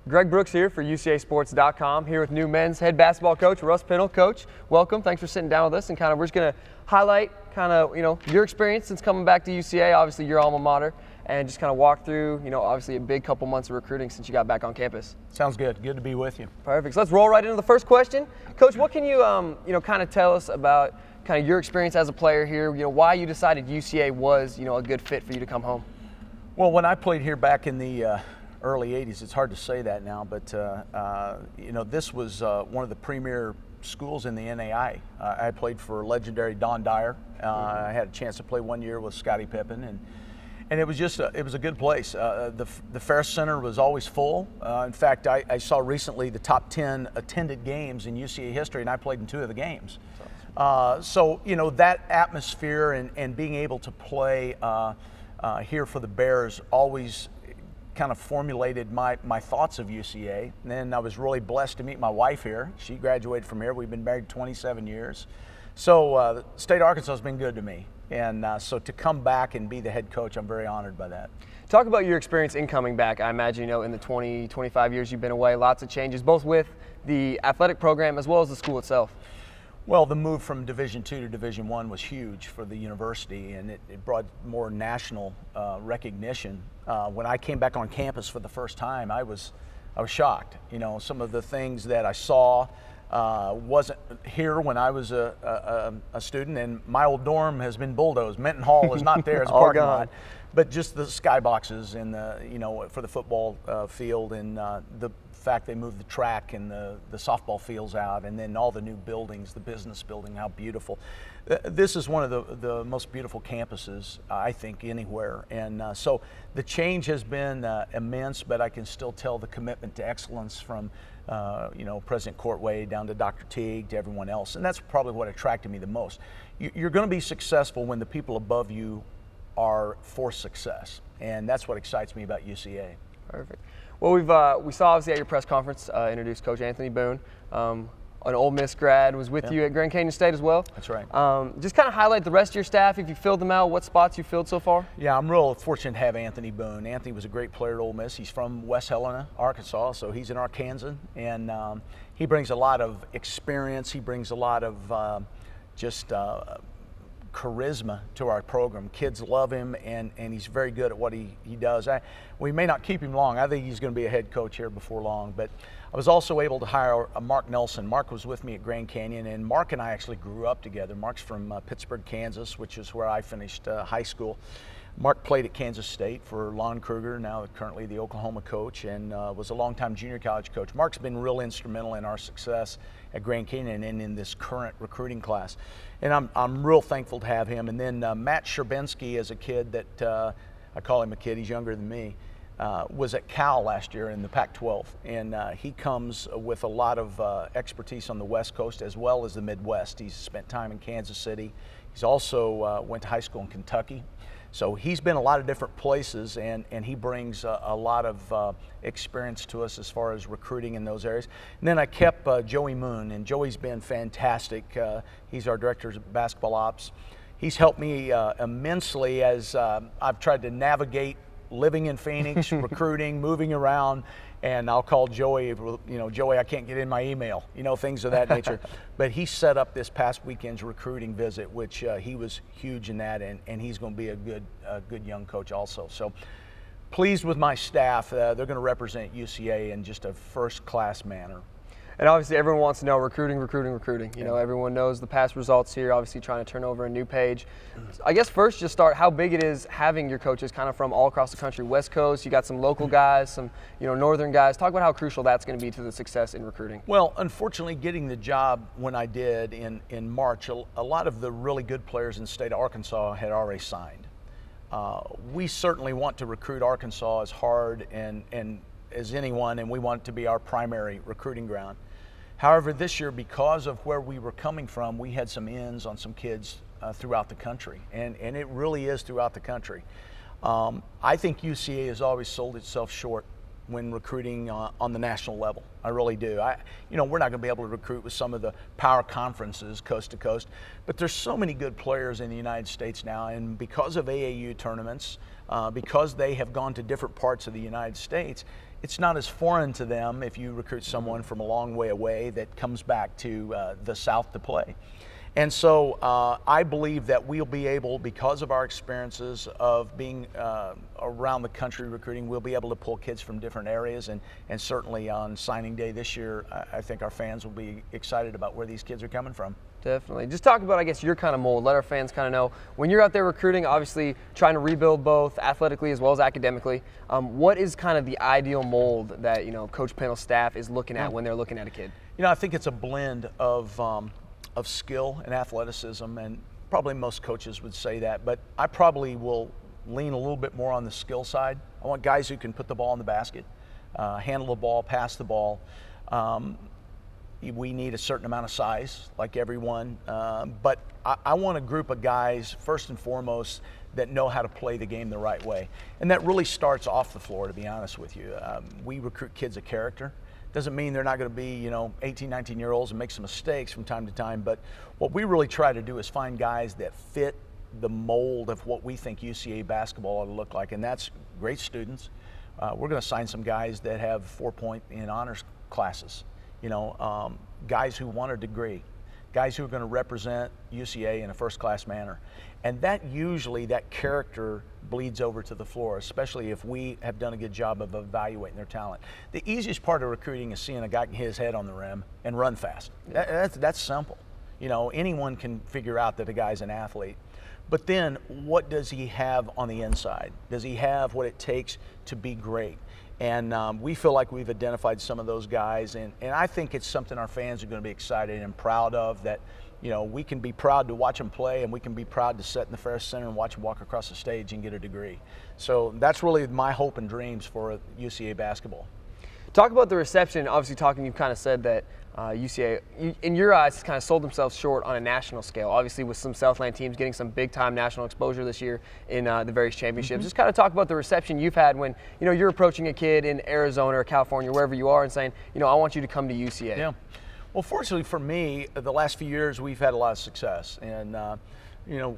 Greg Brooks here for UCASports.com, here with new men's head basketball coach, Russ Pennell. Coach, welcome. Thanks for sitting down with us, and we're just going to highlight your experience since coming back to UCA, obviously your alma mater, and just walk through, obviously a big couple months of recruiting since you got back on campus. Sounds good. Good to be with you. Perfect. So let's roll right into the first question. Coach, what can you, tell us about your experience as a player here, why you decided UCA was, a good fit for you to come home? Well, when I played here back in the early 80s, it's hard to say that now, but this was one of the premier schools in the NAI. I played for legendary Don Dyer. I had a chance to play 1 year with Scottie Pippen, and it was just it was a good place. The Fair Center was always full. In fact, I saw recently the top 10 attended games in UCA history, and I played in 2 of the games. So that atmosphere and being able to play here for the Bears always kind of formulated my thoughts of UCA. And then I was really blessed to meet my wife here. She graduated from here. We've been married 27 years. So the state of Arkansas has been good to me. And so to come back and be the head coach, I'm very honored by that. Talk about your experience in coming back. I imagine, in the 20, 25 years you've been away, lots of changes, both with the athletic program as well as the school itself. Well, the move from Division II to Division I was huge for the university, and it brought more national recognition. When I came back on campus for the first time, I was shocked. Some of the things that I saw wasn't here when I was a student, and my old dorm has been bulldozed. Menton Hall is not there as a parking lot, but just the skyboxes and for the football field, and the fact they moved the track and the softball fields out, and then all the new buildings, the business building, how beautiful. This is one of the most beautiful campuses, I think, anywhere. And so the change has been immense, but I can still tell the commitment to excellence from President Courtway down to Dr. Teague to everyone else. And that's probably what attracted me the most. You're going to be successful when the people above you are for success. And that's what excites me about UCA. Perfect. Well, we saw obviously at your press conference introduced Coach Anthony Boone, an Ole Miss grad, was with you at Grand Canyon State as well. That's right. Just highlight the rest of your staff, if you filled them out, what spots you filled so far. Yeah, I'm real fortunate to have Anthony Boone. Anthony was a great player at Ole Miss. He's from West Helena, Arkansas, so he's an Arkansan, and he brings a lot of experience. He brings a lot of charisma to our program. Kids love him, and he's very good at what he does. We may not keep him long. I think he's going to be a head coach here before long, but I was also able to hire Mark Nelson. Mark was with me at Grand Canyon, and Mark and I actually grew up together. Mark's from Pittsburgh, Kansas, which is where I finished high school. Mark played at Kansas State for Lon Kruger, now currently the Oklahoma coach, and was a longtime junior college coach. Mark's been real instrumental in our success at Grand Canyon and in this current recruiting class. And I'm real thankful to have him. And then Matt Sherbensky is a kid that, I call him a kid, he's younger than me, was at Cal last year in the Pac-12. And he comes with a lot of expertise on the West Coast as well as the Midwest. He's spent time in Kansas City. He's also went to high school in Kentucky. So he's been a lot of different places, and he brings a lot of experience to us as far as recruiting in those areas. And then I kept Joey Moon, and Joey's been fantastic. He's our director of basketball ops. He's helped me immensely as I've tried to navigate living in Phoenix, recruiting, moving around. And I'll call Joey, Joey, I can't get in my email, things of that nature. But he set up this past weekend's recruiting visit, which he was huge in that, and he's going to be a good young coach also. So pleased with my staff. They're going to represent UCA in just a first-class manner. And obviously everyone wants to know recruiting. Everyone knows the past results here, obviously trying to turn over a new page. I guess first just start how big it is having your coaches from all across the country. West Coast, you got some local guys, some northern guys. Talk about how crucial that's going to be to the success in recruiting. Well, unfortunately, getting the job when I did in March, a lot of the really good players in the state of Arkansas had already signed. We certainly want to recruit Arkansas as hard and as anyone, and we want it to be our primary recruiting ground. However, this year, because of where we were coming from, we had some ins on some kids throughout the country, and it really is throughout the country. I think UCA has always sold itself short when recruiting on the national level. I really do. We're not going to be able to recruit with some of the power conferences coast to coast, but there's so many good players in the United States now, and because of AAU tournaments, because they have gone to different parts of the United States, it's not as foreign to them if you recruit someone from a long way away that comes back to the South to play. And so I believe that we'll be able, because of our experiences of being around the country recruiting, we'll be able to pull kids from different areas. And certainly on signing day this year, I think our fans will be excited about where these kids are coming from. Definitely. Just talk about, I guess, your kind of mold. Let our fans kind of know, when you're out there recruiting, obviously trying to rebuild both athletically as well as academically, what is kind of the ideal mold that, Coach Pennell's staff is looking at when they're looking at a kid? I think it's a blend of skill and athleticism, and probably most coaches would say that, but I probably will lean a little bit more on the skill side. I want guys who can put the ball in the basket, handle the ball, pass the ball. We need a certain amount of size, like everyone, but I want a group of guys, first and foremost, that know how to play the game the right way. And that really starts off the floor, to be honest with you. We recruit kids of character. Doesn't mean they're not going to be, 18, 19-year-olds and make some mistakes from time to time, but what we really try to do is find guys that fit the mold of what we think UCA basketball ought to look like, and that's great students. We're going to sign some guys that have 4-point in honors classes, guys who want a degree, guys who are going to represent UCA in a first-class manner. And that character bleeds over to the floor, especially if we have done a good job of evaluating their talent. The easiest part of recruiting is seeing a guy hit his head on the rim and run fast. That's simple. Anyone can figure out that a guy's an athlete. But then what does he have on the inside? Does he have what it takes to be great? And we feel like we've identified some of those guys, and I think it's something our fans are going to be excited and proud of, that we can be proud to watch them play, and we can be proud to sit in the Ferris Center and watch them walk across the stage and get a degree. So that's really my hope and dreams for UCA basketball. Talk about the reception. Obviously, you've kind of said that UCA, in your eyes, has kind of sold themselves short on a national scale. Obviously, with some Southland teams getting some big-time national exposure this year in the various championships. Just kind of talk about the reception you've had when you're approaching a kid in Arizona or California, wherever you are, and saying, I want you to come to UCA. Yeah. Well, fortunately for me, the last few years we've had a lot of success, and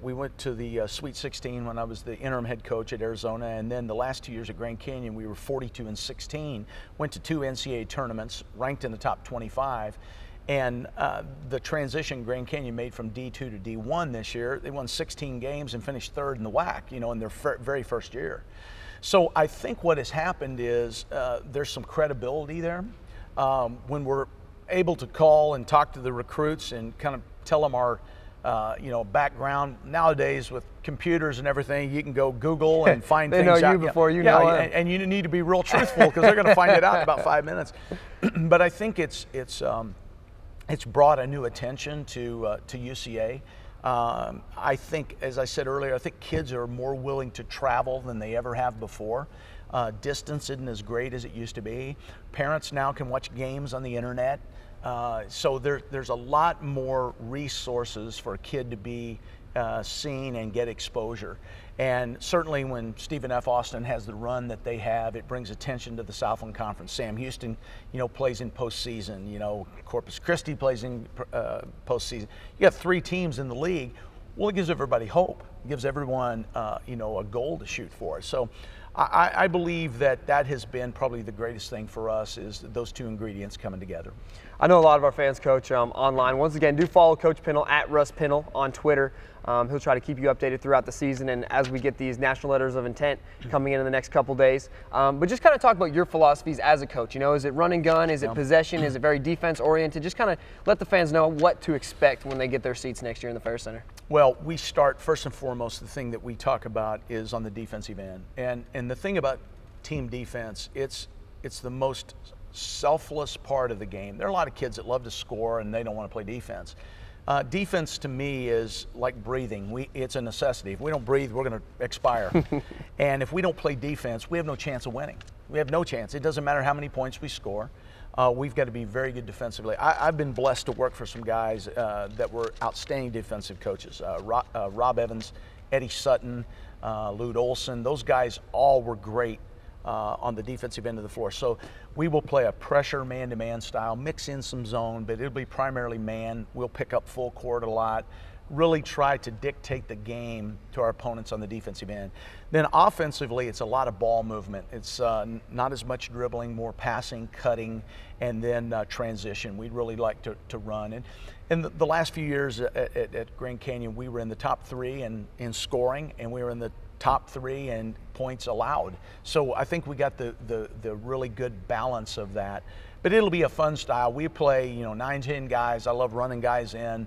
we went to the Sweet 16 when I was the interim head coach at Arizona, and then the last 2 years at Grand Canyon we were 42-16, went to 2 NCAA tournaments, ranked in the top 25, and the transition Grand Canyon made from D2 to D1 this year, they won 16 games and finished 3rd in the WAC, in their very first year. So I think what has happened is there's some credibility there. When we're able to call and talk to the recruits and kind of tell them our background. Nowadays with computers and everything, you can go Google and find they things know out. you before you know them. And you need to be real truthful because they're going to find it out in about 5 minutes. But I think it's brought a new attention to UCA. I think, as I said earlier, I think kids are more willing to travel than they ever have before. Distance isn't as great as it used to be. Parents now can watch games on the internet. So there's a lot more resources for a kid to be seen and get exposure. And certainly when Stephen F. Austin has the run that they have, it brings attention to the Southland Conference. Sam Houston, plays in postseason. Corpus Christi plays in postseason. You have 3 teams in the league. Well, it gives everybody hope. It gives everyone, a goal to shoot for. So I believe that has been probably the greatest thing for us, is those 2 ingredients coming together. I know a lot of our fans, Coach, online. Once again, do follow Coach Pennell at Russ Pennell on Twitter. He'll try to keep you updated throughout the season and as we get these national letters of intent coming in the next couple days. But just kind of talk about your philosophies as a coach. Is it run and gun? Is it possession? Is it very defense-oriented? Just kind of let the fans know what to expect when they get their seats next year in the Ferris Center. Well, we start, first and foremost, the thing that we talk about is on the defensive end. And the thing about team defense, it's the most selfless part of the game. There are a lot of kids that love to score and they don't want to play defense. Defense to me is like breathing. It's a necessity. If we don't breathe, we're going to expire. And if we don't play defense, we have no chance of winning. We have no chance. It doesn't matter how many points we score. We've got to be very good defensively. I've been blessed to work for some guys that were outstanding defensive coaches. Rob Evans, Eddie Sutton, Lute Olson. Those guys all were great on the defensive end of the floor. So we will play a pressure man-to-man style, mix in some zone, but it'll be primarily man. We'll pick up full court a lot, really try to dictate the game to our opponents on the defensive end. Then offensively, it's a lot of ball movement. It's not as much dribbling, more passing, cutting, and then transition. We'd really like to run. And in the last few years at Grand Canyon, we were in the top 3 in scoring, and we were in the top 3 in points allowed. So I think we got the really good balance of that. But it'll be a fun style. We play, 9, 10 guys. I love running guys in.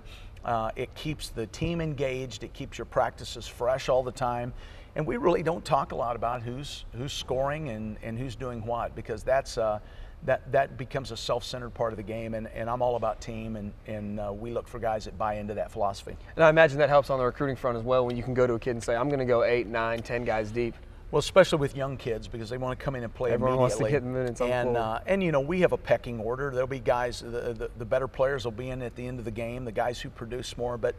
It keeps the team engaged. It keeps your practices fresh all the time. And we really don't talk a lot about who's scoring and who's doing what, because that becomes a self-centered part of the game, and I'm all about team, and we look for guys that buy into that philosophy. And I imagine that helps on the recruiting front as well, when you can go to a kid and say, I'm going to go 8, 9, 10 guys deep. Well, especially with young kids, because they want to come in and play Everyone immediately. wants to get minutes on the floor. And we have a pecking order. There'll be guys, the better players will be in at the end of the game, the guys who produce more. But,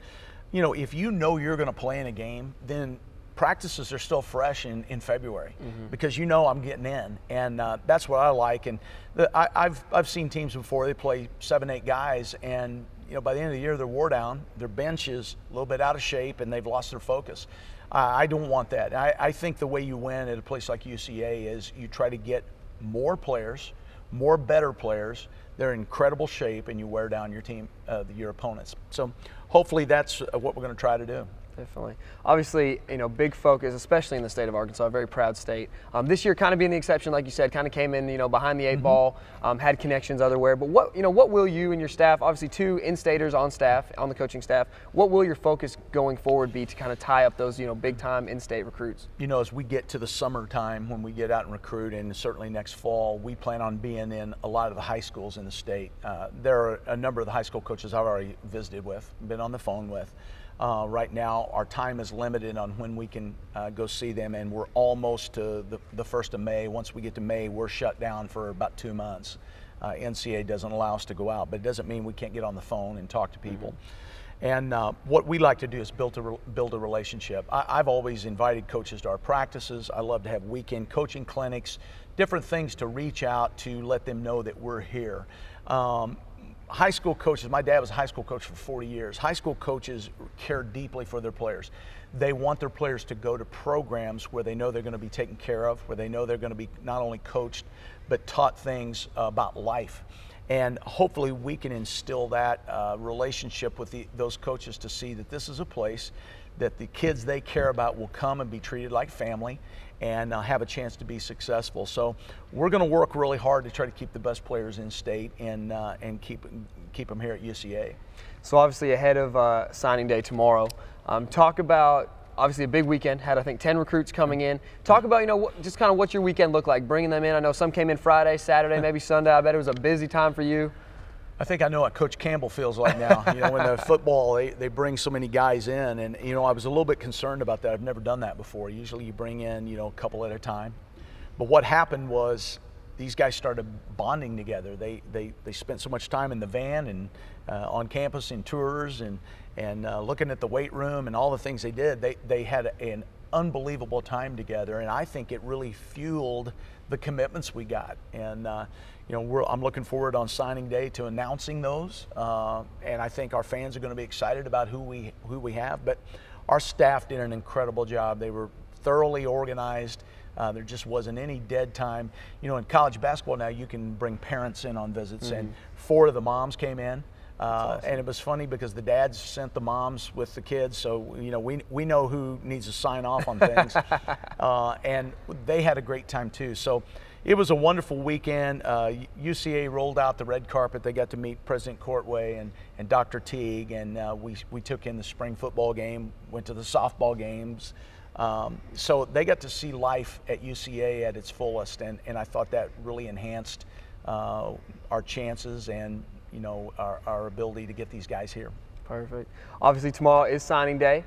if you know you're going to play in a game, then practices are still fresh in February, because I'm getting in, and that's what I like. And I've seen teams before, they play 7, 8 guys, and by the end of the year they're wore down, their bench is a little bit out of shape, and they've lost their focus. I don't want that. I think the way you win at a place like UCA is you try to get more players, more better players. They're in incredible shape, and you wear down your team, your opponents. So hopefully that's what we're going to try to do. Definitely. Obviously, big focus, especially in the state of Arkansas, a very proud state. This year kind of being the exception, like you said, kind of came in, behind the 8 ball, had connections otherwhere. But what will you and your staff, obviously 2 in-staters on staff, on the coaching staff, what will your focus going forward be to kind of tie up those, big-time in-state recruits? As we get to the summertime, when we get out and recruit, and certainly next fall, we plan on being in a lot of the high schools in the state. There are a number of the high school coaches I've already visited with, been on the phone with. Right now, our time is limited on when we can go see them, and we're almost to the 1st of May. Once we get to May, we're shut down for about 2 months. NCAA doesn't allow us to go out, but it doesn't mean we can't get on the phone and talk to people. And what we like to do is build a relationship. I've always invited coaches to our practices. I love to have weekend coaching clinics, different things to reach out to let them know that we're here. High school coaches, my dad was a high school coach for 40 years. High school coaches care deeply for their players. They want their players to go to programs where they know they're going to be taken care of, where they know they're going to be not only coached, but taught things about life. And hopefully we can instill that relationship with those coaches to see that this is a place that the kids they care about will come and be treated like family and have a chance to be successful. So we're going to work really hard to try to keep the best players in state and keep them here at UCA. So obviously ahead of signing day tomorrow, talk about obviously a big weekend. Had I think 10 recruits coming in. Talk about just kind of what your weekend looked like, bringing them in. I know some came in Friday, Saturday, maybe Sunday. I bet it was a busy time for you. I think I know what Coach Campbell feels like now. When the football, they bring so many guys in, and I was a little bit concerned about that. I've never done that before. Usually you bring in a couple at a time. But what happened was these guys started bonding together. They spent so much time in the van and on campus in tours and looking at the weight room and all the things they did. They had an unbelievable time together, and I think it really fueled the commitments we got. And I'm looking forward on signing day to announcing those, and I think our fans are going to be excited about who we have. But our staff did an incredible job. They were thoroughly organized. There just wasn't any dead time. In college basketball now, you can bring parents in on visits, and 4 of the moms came in. Awesome. And it was funny because the dads sent the moms with the kids, so we know who needs to sign off on things, and they had a great time too. So it was a wonderful weekend. UCA rolled out the red carpet. They got to meet President Courtway and Dr. Teague, and we took in the spring football game, went to the softball games. So they got to see life at UCA at its fullest, and I thought that really enhanced our chances and our ability to get these guys here. Perfect. Obviously tomorrow is signing day.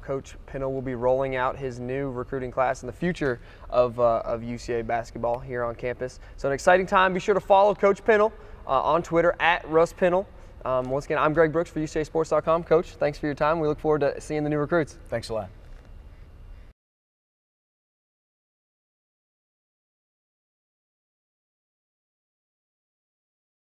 Coach Pennell will be rolling out his new recruiting class and the future of UCA basketball here on campus. So an exciting time. Be sure to follow Coach Pennell on Twitter at Russ Pennell. Once again, I'm Greg Brooks for UCASports.com. Coach, thanks for your time. We look forward to seeing the new recruits. Thanks a lot.